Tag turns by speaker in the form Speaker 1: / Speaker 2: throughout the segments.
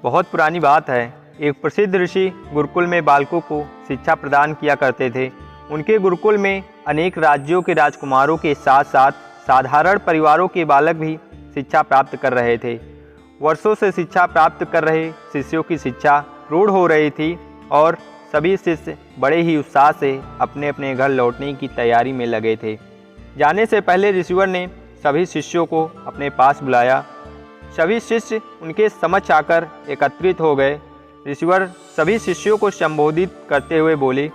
Speaker 1: बहुत पुरानी बात है। एक प्रसिद्ध ऋषि गुरुकुल में बालकों को शिक्षा प्रदान किया करते थे। उनके गुरुकुल में अनेक राज्यों के राजकुमारों के साथ साथ साधारण परिवारों के बालक भी शिक्षा प्राप्त कर रहे थे। वर्षों से शिक्षा प्राप्त कर रहे शिष्यों की शिक्षा प्रौढ़ हो रही थी और सभी शिष्य बड़े ही उत्साह से अपने अपने घर लौटने की तैयारी में लगे थे। जाने से पहले ऋषिवर ने सभी शिष्यों को अपने पास बुलाया। सभी शिष्य उनके समक्ष आकर एकत्रित हो गए। ऋषिवर सभी शिष्यों को संबोधित करते हुए बोले,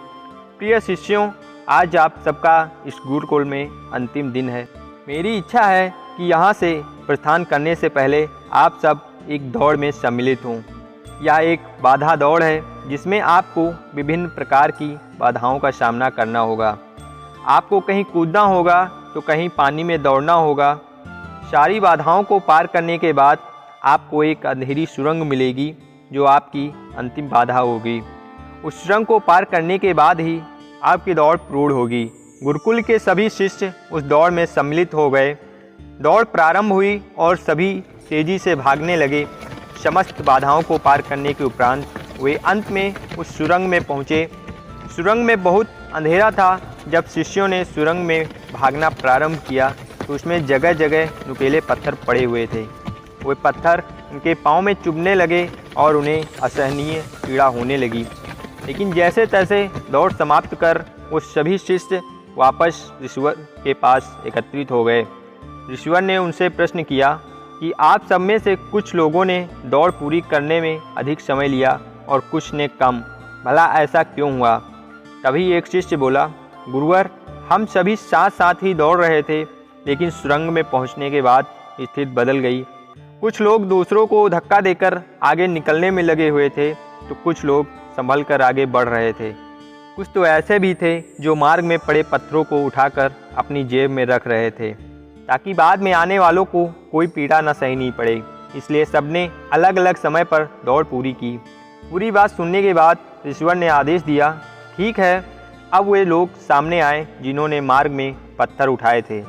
Speaker 1: प्रिय शिष्यों, आज आप सबका इस गुरुकुल में अंतिम दिन है। मेरी इच्छा है कि यहाँ से प्रस्थान करने से पहले आप सब एक दौड़ में सम्मिलित हों। यह एक बाधा दौड़ है जिसमें आपको विभिन्न प्रकार की बाधाओं का सामना करना होगा। आपको कहीं कूदना होगा तो कहीं पानी में दौड़ना होगा। सारी बाधाओं को पार करने के बाद आपको एक अंधेरी सुरंग मिलेगी जो आपकी अंतिम बाधा होगी। उस सुरंग को पार करने के बाद ही आपकी दौड़ पूर्ण होगी। गुरुकुल के सभी शिष्य उस दौड़ में सम्मिलित हो गए। दौड़ प्रारंभ हुई और सभी तेजी से भागने लगे। समस्त बाधाओं को पार करने के उपरांत वे अंत में उस सुरंग में पहुँचे। सुरंग में बहुत अंधेरा था। जब शिष्यों ने सुरंग में भागना प्रारंभ किया तो उसमें जगह जगह नुकीले पत्थर पड़े हुए थे। वे पत्थर उनके पाँव में चुभने लगे और उन्हें असहनीय पीड़ा होने लगी। लेकिन जैसे तैसे दौड़ समाप्त कर वो सभी शिष्य वापस ऋषिवर के पास एकत्रित हो गए। ऋषिवर ने उनसे प्रश्न किया कि आप सब में से कुछ लोगों ने दौड़ पूरी करने में अधिक समय लिया और कुछ ने कम, भला ऐसा क्यों हुआ? तभी एक शिष्य बोला, गुरुवर, हम सभी साथ साथ ही दौड़ रहे थे, लेकिन सुरंग में पहुंचने के बाद स्थिति बदल गई। कुछ लोग दूसरों को धक्का देकर आगे निकलने में लगे हुए थे तो कुछ लोग संभल कर आगे बढ़ रहे थे। कुछ तो ऐसे भी थे जो मार्ग में पड़े पत्थरों को उठाकर अपनी जेब में रख रहे थे ताकि बाद में आने वालों को कोई पीड़ा न सहनी पड़े। इसलिए सबने अलग अलग समय पर दौड़ पूरी की। पूरी बात सुनने के बाद ऋषिवर ने आदेश दिया, ठीक है, अब वे लोग सामने आए जिन्होंने मार्ग में पत्थर उठाए थे।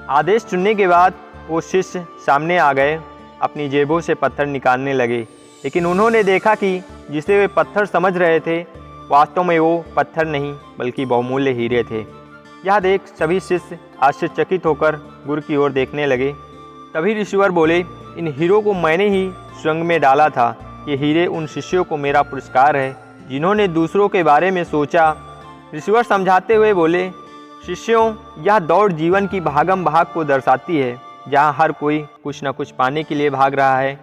Speaker 1: आदेश सुनने के बाद वो शिष्य सामने आ गए, अपनी जेबों से पत्थर निकालने लगे। लेकिन उन्होंने देखा कि जिसे वे पत्थर समझ रहे थे वास्तव में वो पत्थर नहीं बल्कि बहुमूल्य हीरे थे। यह देख सभी शिष्य आश्चर्यचकित होकर गुरु की ओर देखने लगे। तभी ऋषिवर बोले, इन हीरों को मैंने ही सुरंग में डाला था। ये हीरे उन शिष्यों को मेरा पुरस्कार है जिन्होंने दूसरों के बारे में सोचा। ऋषिवर समझाते हुए बोले, शिष्यों, यह दौड़ जीवन की भागम भाग को दर्शाती है जहाँ हर कोई कुछ न कुछ पाने के लिए भाग रहा है,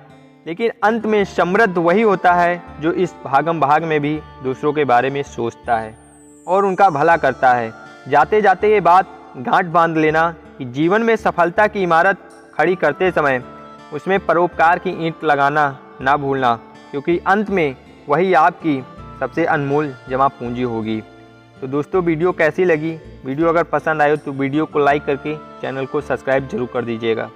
Speaker 1: लेकिन अंत में समृद्ध वही होता है जो इस भागम भाग में भी दूसरों के बारे में सोचता है और उनका भला करता है। जाते जाते ये बात गांठ बांध लेना कि जीवन में सफलता की इमारत खड़ी करते समय उसमें परोपकार की ईंट लगाना ना भूलना, क्योंकि अंत में वही आपकी सबसे अनमोल जमा पूंजी होगी। तो दोस्तों, वीडियो कैसी लगी? वीडियो अगर पसंद आए तो वीडियो को लाइक करके चैनल को सब्सक्राइब जरूर कर दीजिएगा।